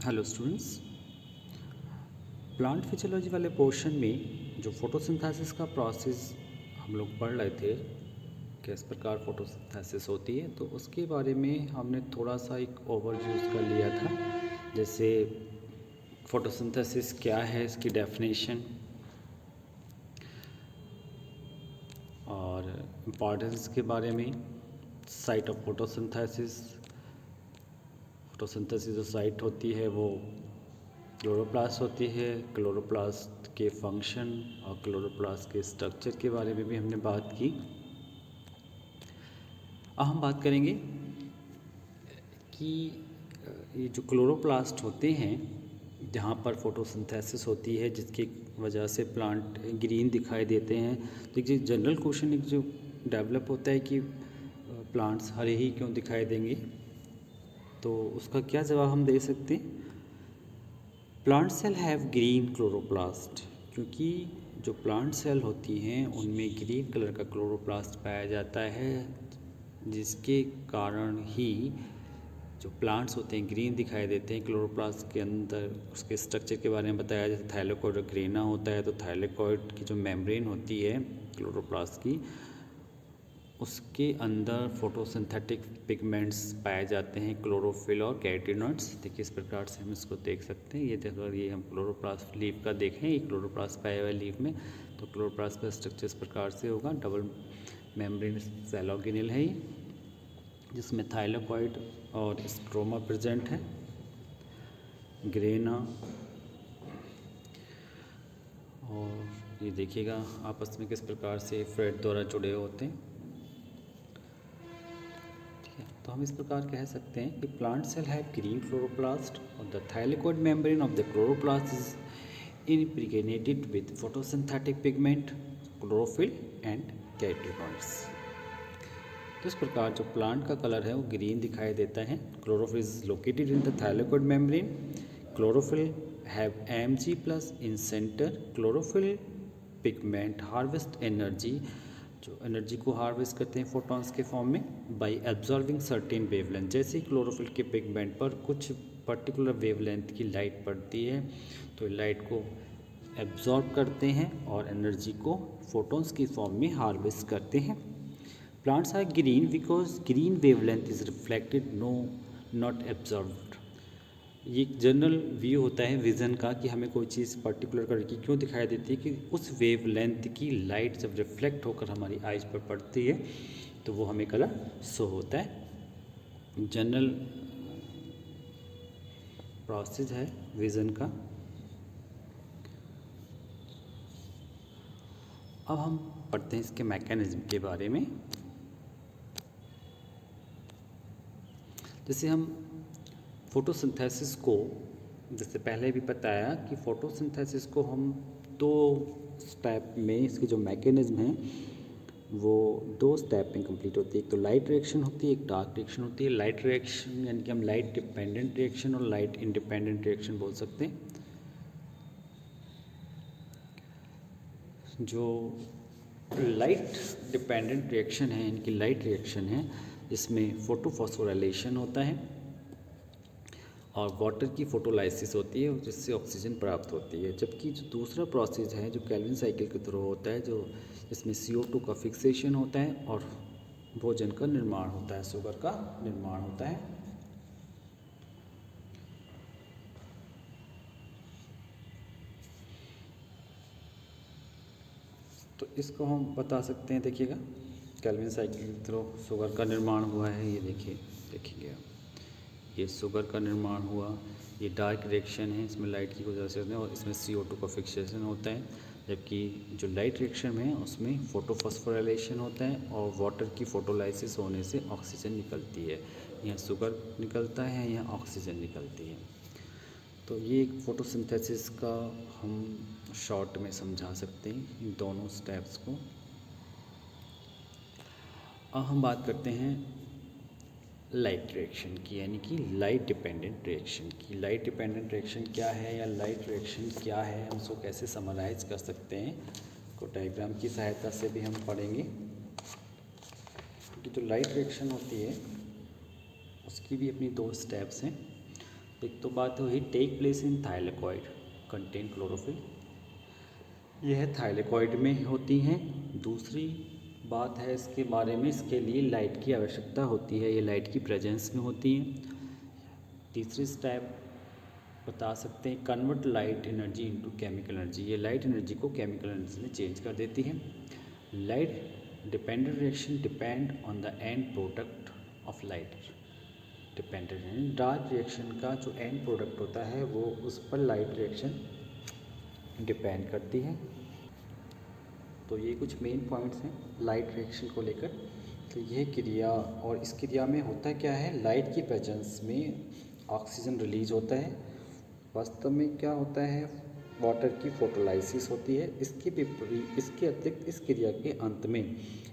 Hello students. Plant physiology वाले portion में जो फोटोसिंथेसिस का प्रोसेस हम लोग पढ़ रहे थे, किस प्रकार फोटोसिंथेसिस होती है, तो उसके बारे में हमने थोड़ा सा एक ओवरव्यू उसका लिया था। जैसे फोटोसिंथेसिस क्या है, इसकी डेफिनेशन और इम्पॉर्टेंस के बारे में, साइट ऑफ फोटोसिंथेसिस जो साइट होती है वो क्लोरोप्लास्ट होती है। क्लोरोप्लास्ट के फंक्शन और क्लोरोप्लास्ट के स्ट्रक्चर के बारे में भी हमने बात की। अब हम बात करेंगे कि ये जो क्लोरोप्लास्ट होते हैं, जहाँ पर फोटोसिंथेसिस होती है, जिसकी वजह से प्लांट ग्रीन दिखाई देते हैं। तो एक जनरल क्वेश्चन एक जो डेवलप होता है कि प्लांट्स हरे ही क्यों दिखाई देंगे, तो उसका क्या जवाब हम दे सकते हैं। Plant cell have green chloroplast, क्योंकि जो प्लांट सेल होती हैं उनमें ग्रीन कलर का क्लोरोप्लास्ट पाया जाता है, जिसके कारण ही जो प्लांट्स होते हैं ग्रीन दिखाई देते हैं। क्लोरोप्लास्ट के अंदर उसके स्ट्रक्चर के बारे में बताया, जैसे थाइलाकोइड और ग्रेना होता है, तो थाइलाकोइड की जो मेम्ब्रेन होती है क्लोरोप्लास्ट की, उसके अंदर फोटोसिंथेटिक पिगमेंट्स पाए जाते हैं, क्लोरोफिल और कैरोटीनॉइड्स। देखिए इस प्रकार से हम इसको देख सकते हैं। ये देखो, ये हम क्लोरोप्लास्ट लीफ का देखें, ये क्लोरोप्लास्ट पाया हुआ है लीफ में, तो क्लोरोप्लास्ट का स्ट्रक्चर इस प्रकार से होगा। डबल मेम्ब्रेन सेल ऑर्गेनेल है ये, जिसमें थाइलाकोइड और स्ट्रोमा प्रेजेंट है, ग्रेना, और ये देखिएगा आपस में किस प्रकार से फ्रेड द्वारा जुड़े होते हैं। तो हम इस प्रकार कह सकते हैं कि plant cell have green chloroplast और the thylakoid membrane of the chloroplast is impregnated with photosynthetic pigment, chlorophyll and carotenoids। तो इस प्रकार जो प्लांट का कलर है वो ग्रीन दिखाई देता है। Chlorophyll is located in the thylakoid membrane. Chlorophyll have Mg plus in centre. Chlorophyll pigment harvest energy, जो एनर्जी को हार्वेस्ट करते हैं फोटॉन्स के फॉर्म में, बाय एब्जॉर्बिंग सर्टेन वेवलेंथ। जैसे क्लोरोफिल के पिगमेंट पर कुछ पर्टिकुलर वेवलेंथ की लाइट पड़ती है, तो लाइट को एब्जॉर्ब करते हैं और एनर्जी को फोटॉन्स की फॉर्म में हार्वेस्ट करते हैं। Plants are green because green wavelength is reflected, no not absorbed. ये एक जनरल व्यू होता है विज़न का कि हमें कोई चीज़ पर्टिकुलर कलर की क्यों दिखाई देती है, कि उस वेवलेंथ की लाइट जब रिफ्लेक्ट होकर हमारी आइज पर पड़ती है तो वो हमें कलर शो होता है। जनरल प्रोसेस है विज़न का। अब हम पढ़ते हैं इसके मैकेनिज्म के बारे में। जैसे हम फोटोसिंथेसिस को, जैसे पहले भी बताया कि फोटोसिंथेसिस को हम दो स्टेप में, इसकी जो मैकेनिज्म है वो दो स्टेप में कंप्लीट होती है। एक तो लाइट रिएक्शन होती है, एक डार्क रिएक्शन होती है। लाइट रिएक्शन यानी कि हम लाइट डिपेंडेंट रिएक्शन और लाइट इंडिपेंडेंट रिएक्शन बोल सकते हैं। जो लाइट डिपेंडेंट रिएक्शन है, इनकी लाइट रिएक्शन है, इसमें फोटोफॉस्फोराइलेशन होता है और वाटर की फोटोलाइसिस होती है, जिससे ऑक्सीजन प्राप्त होती है। जबकि जो दूसरा प्रोसेस है जो केल्विन साइकिल के थ्रू होता है, जो इसमें CO2 का फिक्सेशन होता है और भोजन का निर्माण होता है, शुगर का निर्माण होता है। तो इसको हम बता सकते हैं, देखिएगा केल्विन साइकिल के थ्रू शुगर का निर्माण हुआ है। ये देखिए ये शुगर का निर्माण हुआ। ये डार्क रिएक्शन है, इसमें लाइट की वजह से होता है और इसमें CO2 का फिक्सेशन होता है। जबकि जो लाइट रिएक्शन में है उसमें फोटोफॉस्फोराइलेशन होता है और वाटर की फोटोलाइसिस होने से ऑक्सीजन निकलती है। यहाँ शुगर निकलता है, यहाँ ऑक्सीजन निकलती है। तो ये एक फोटोसिंथेसिस का हम शॉर्ट में समझा सकते हैं इन दोनों स्टेप्स को। अब हम बात करते हैं लाइट रिएक्शन की, यानी कि लाइट डिपेंडेंट रिएक्शन की। लाइट डिपेंडेंट रिएक्शन क्या है या लाइट रिएक्शन क्या है, हम उसको कैसे समराइज कर सकते हैं, को डायग्राम की सहायता से भी हम पढ़ेंगे। क्योंकि जो लाइट रिएक्शन होती है उसकी भी अपनी दो स्टेप्स हैं। एक तो बात हुई take place in thylakoid contain chlorophyll, यह थाइलेकॉइड में होती हैं। दूसरी बात है इसके बारे में, इसके लिए लाइट की आवश्यकता होती है, ये लाइट की प्रेजेंस में होती हैं। तीसरी स्टेप बता सकते हैं convert light energy into chemical energy, ये लाइट एनर्जी को केमिकल एनर्जी में चेंज कर देती है। Light dependent reaction depend on the end product of light dependent, dark reaction का जो एंड प्रोडक्ट होता है वो उस पर लाइट रिएक्शन डिपेंड करती है। तो ये कुछ मेन पॉइंट्स हैं लाइट रिएक्शन को लेकर। तो यह क्रिया, और इस क्रिया में होता क्या है, लाइट की प्रेजेंस में ऑक्सीजन रिलीज होता है। वास्तव में क्या होता है, वाटर की फोटोलाइसिस होती है। इसके अतिरिक्त इस क्रिया के अंत में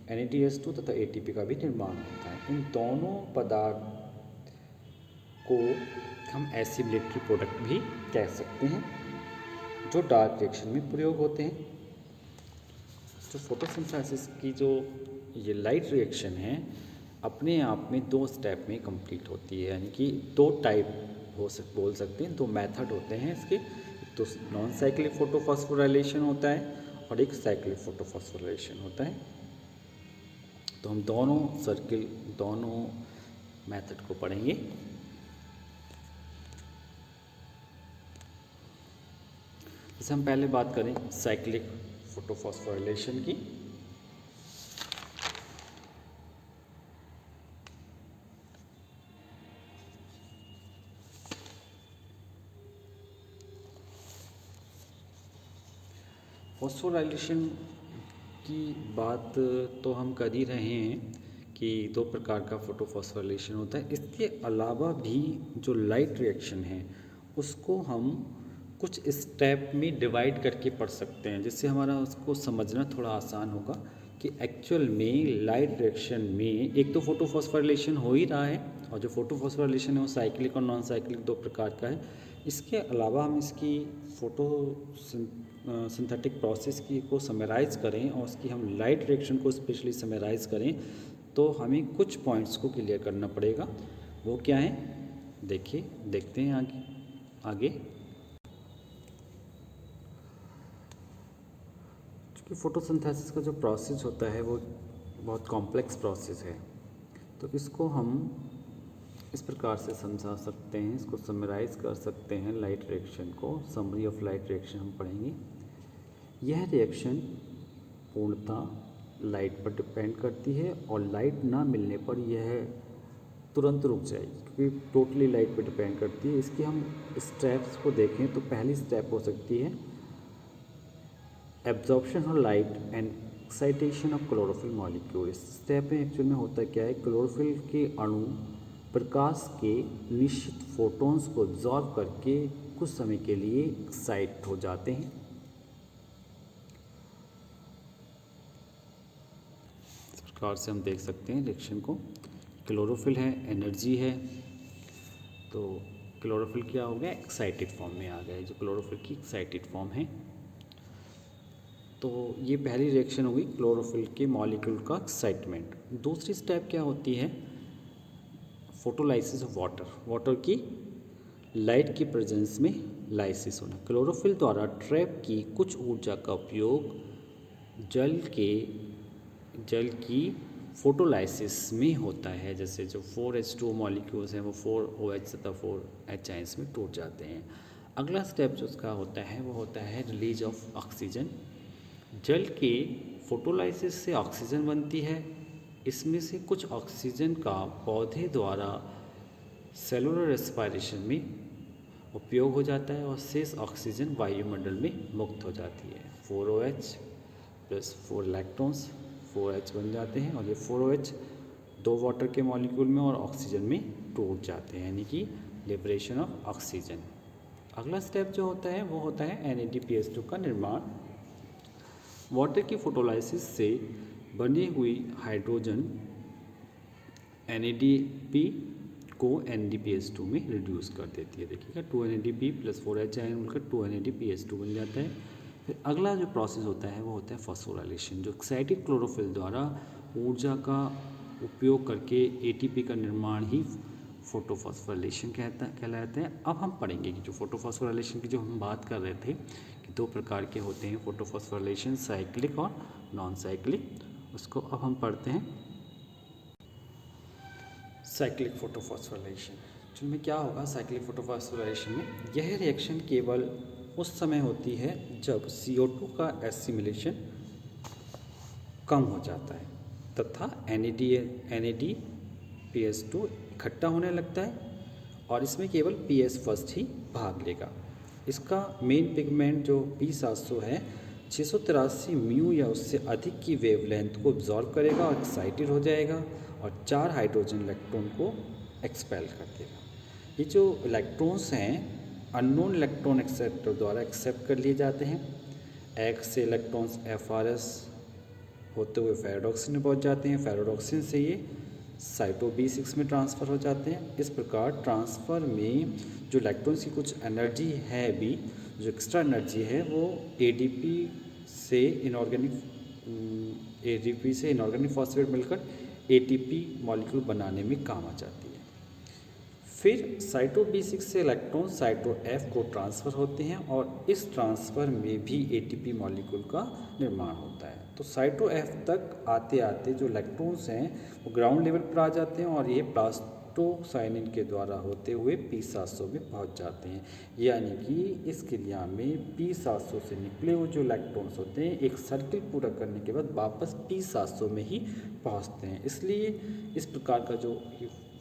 NADH2 तथा ATP का भी निर्माण होता है। इन दोनों पदार्थ को हम एसिमिलेटरी प्रोडक्ट भी कह सकते हैं जो डार्क रिएक्शन में प्रयोग होते हैं। जो फोटोसिंथेसिस की जो ये लाइट रिएक्शन है अपने आप में 2 स्टेप में कंप्लीट होती है, यानी कि 2 टाइप बोल सकते हैं, 2 मेथड होते हैं इसके। एक तो नॉन साइक्लिक फोटोफॉस्फोराइलेशन होता है और एक साइक्लिक फोटोफॉस्फोराइलेशन होता है। तो हम दोनों मेथड को पढ़ेंगे। जैसे हम पहले बात करें साइक्लिक फोटोफॉस्फोराइलेशन की। फॉस्फोराइलेशन की बात तो हम कर ही रहे हैं कि 2 प्रकार का फोटोफॉस्फोराइलेशन होता है। इसके अलावा भी जो लाइट रिएक्शन है उसको हम कुछ स्टेप में डिवाइड करके पढ़ सकते हैं, जिससे हमारा उसको समझना थोड़ा आसान होगा कि एक्चुअल में लाइट रिएक्शन में एक तो फोटोफॉस्फोराइलेशन हो ही रहा है, और जो फोटोफॉस्फोराइलेशन है वो साइक्लिक और नॉन साइक्लिक 2 प्रकार का है। इसके अलावा हम इसकी फोटो सिंथेटिक प्रोसेस की को समराइज़ करें और उसकी हम लाइट रिएक्शन को स्पेशली समराइज़ करें तो हमें कुछ पॉइंट्स को क्लियर करना पड़ेगा। वो क्या है देखते हैं आगे। क्योंकि फोटोसिंथेसिस का जो प्रोसेस होता है वो बहुत कॉम्प्लेक्स प्रोसेस है, तो इसको हम इस प्रकार से समझा सकते हैं, इसको समराइज़ कर सकते हैं। लाइट रिएक्शन को, समरी ऑफ लाइट रिएक्शन हम पढ़ेंगे। यह रिएक्शन पूर्णतः लाइट पर डिपेंड करती है और लाइट ना मिलने पर यह तुरंत रुक जाएगी, क्योंकि टोटली लाइट पर डिपेंड करती है। इसकी हम स्टेप्स को देखें तो पहली स्टेप हो सकती है absorption of light and excitation of chlorophyll molecule. इस स्टेप में एक्चुअल में होता क्या है, क्लोरोफिल के अणु प्रकाश के निश्चित फोटॉन्स को एब्जॉर्ब करके कुछ समय के लिए एक्साइट हो जाते हैं। इस प्रकार से हम देख सकते हैं रिएक्शन को। क्लोरोफिल है, एनर्जी है, तो क्लोरोफिल क्या हो गया, एक्साइटेड फॉर्म में आ गया, जो क्लोरोफिल की एक्साइटेड फॉर्म है। तो ये पहली रिएक्शन हुई क्लोरोफिल के मॉलिक्यूल का एक्साइटमेंट। दूसरी स्टेप क्या होती है, फोटोलाइसिस ऑफ वाटर की लाइट की प्रेजेंस में लाइसिस होना। क्लोरोफिल द्वारा ट्रैप की कुछ ऊर्जा का उपयोग जल की फोटोलाइसिस में होता है। जैसे जो 4H2 मॉलिक्यूल्स हैं वो 4OH तथा 4H आयंस में टूट जाते हैं। अगला स्टेप जो उसका होता है वो होता है रिलीज ऑफ ऑक्सीजन। जल के फोटोलाइसिस से ऑक्सीजन बनती है, इसमें से कुछ ऑक्सीजन का पौधे द्वारा सेलुलर रेस्पिरेशन में उपयोग हो जाता है और शेष ऑक्सीजन वायुमंडल में मुक्त हो जाती है। 4OH प्लस 4 इलेक्ट्रॉन्स 4H बन जाते हैं और ये 4OH 2 वाटर के मॉलिक्यूल में और ऑक्सीजन में टूट जाते हैं, यानी कि लिबरेशन ऑफ ऑक्सीजन। अगला स्टेप जो होता है वो होता है NADPH2 का निर्माण। वाटर की फोटोलाइसिस से बनी हुई हाइड्रोजन NADP को NADPH2 में रिड्यूस कर देती है। देखिएगा 2NADP प्लस 4H आयन मिलकर 2NADPH2 बन जाता है। फिर अगला जो प्रोसेस होता है वो होता है फॉस्फोराइलेशन, जो एक्साइटेड क्लोरोफिल द्वारा ऊर्जा का उपयोग करके ATP का निर्माण ही फोटोफॉस्फोराइलेशन कहलाते हैं। अब हम पढ़ेंगे कि जो फोटोफॉस्फोराइलेशन की जो हम बात कर रहे थे कि दो प्रकार के होते हैं फोटोफॉस्फोराइलेशन, साइक्लिक और नॉन साइक्लिक, उसको अब हम पढ़ते हैं। साइक्लिक फोटोफॉस्फोराइलेशन जिनमें क्या होगा, साइक्लिक फोटोफॉस्फोराइलेशन में यह रिएक्शन केवल उस समय होती है जब CO2 का एसिमिलेशन कम हो जाता है तथा NADPH2 इकट्ठा होने लगता है और इसमें केवल PS फर्स्ट ही भाग लेगा। इसका मेन पिगमेंट जो P700 है 683 म्यू या उससे अधिक की वेवलेंथ को एब्जॉर्ब करेगा और एक्साइटेड हो जाएगा और 4 हाइड्रोजन इलेक्ट्रॉन को एक्सपेल कर देगा। ये जो इलेक्ट्रॉन्स हैं अननोन इलेक्ट्रॉन एक्सेप्टर द्वारा एक्सेप्ट कर लिए जाते हैं। X से इलेक्ट्रॉन्स FRS होते हुए फेरोडॉक्सिन में पहुंच जाते हैं। फेरोडॉक्सिन से ये साइटो B6 में ट्रांसफ़र हो जाते हैं। इस प्रकार ट्रांसफ़र में जो इलेक्ट्रॉन्स की कुछ एनर्जी है भी, जो एक्स्ट्रा एनर्जी है वो ADP से इनऑर्गेनिक फॉस्फेट मिलकर ATP मॉलिक्यूल बनाने में काम आ जाती है। फिर साइटो B6 से इलेक्ट्रॉन साइटो F को ट्रांसफ़र होते हैं और इस ट्रांसफ़र में भी ATP मॉलिक्यूल का निर्माण होता है। तो साइटो F तक आते आते जो इलेक्ट्रॉन्स हैं वो ग्राउंड लेवल पर आ जाते हैं और ये प्लास्टोसाइनिन के द्वारा होते हुए P700 में पहुंच जाते हैं। यानी कि इस क्रिया में P700 से निकले हुए जो इलेक्ट्रॉन्स होते हैं एक सर्किल पूरा करने के बाद वापस P700 में ही पहुंचते हैं। इसलिए इस प्रकार का जो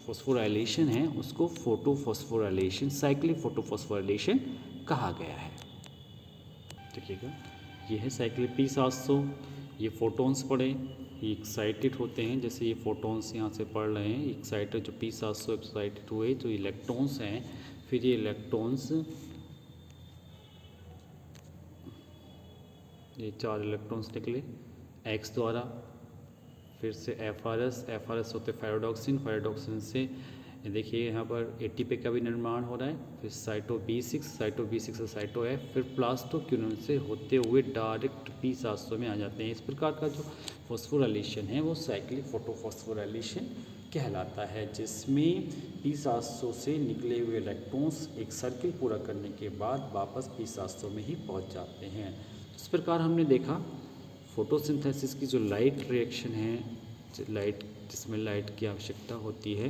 फॉस्फोराइलेशन है उसको फोटोफॉस्फोराइलेशन, साइक्लिक फोटोफॉस्फोराइलेशन कहा गया है। देखिएगा, ये है साइक्लिक P700। ये फोटॉन्स पढ़े, ये एक्साइटेड होते हैं, जैसे ये फोटॉन्स यहाँ से पढ़ रहे हैं, एक्साइटेड जो P700 एक्साइटेड हुए जो इलेक्ट्रॉन्स हैं, फिर ये इलेक्ट्रॉन्स, ये 4 इलेक्ट्रॉन्स निकले X द्वारा, फिर से FRS होते फेरोडॉक्सिन से देखिए यहाँ पर ATP का भी निर्माण हो रहा है। फिर साइटो B6 से साइटो F, फिर प्लास्टोक्विनोन से होते हुए डायरेक्ट P700 में आ जाते हैं। इस प्रकार का जो फॉस्फोराइलेशन है वो साइक्लिक फोटोफॉस्फोराइलेशन कहलाता है, जिसमें P700 से निकले हुए इलेक्ट्रॉन्स एक सर्किल पूरा करने के बाद वापस P700 में ही पहुँच जाते हैं। इस प्रकार हमने देखा फोटोसिंथेसिस की जो लाइट रिएक्शन है, जिसमें लाइट की आवश्यकता होती है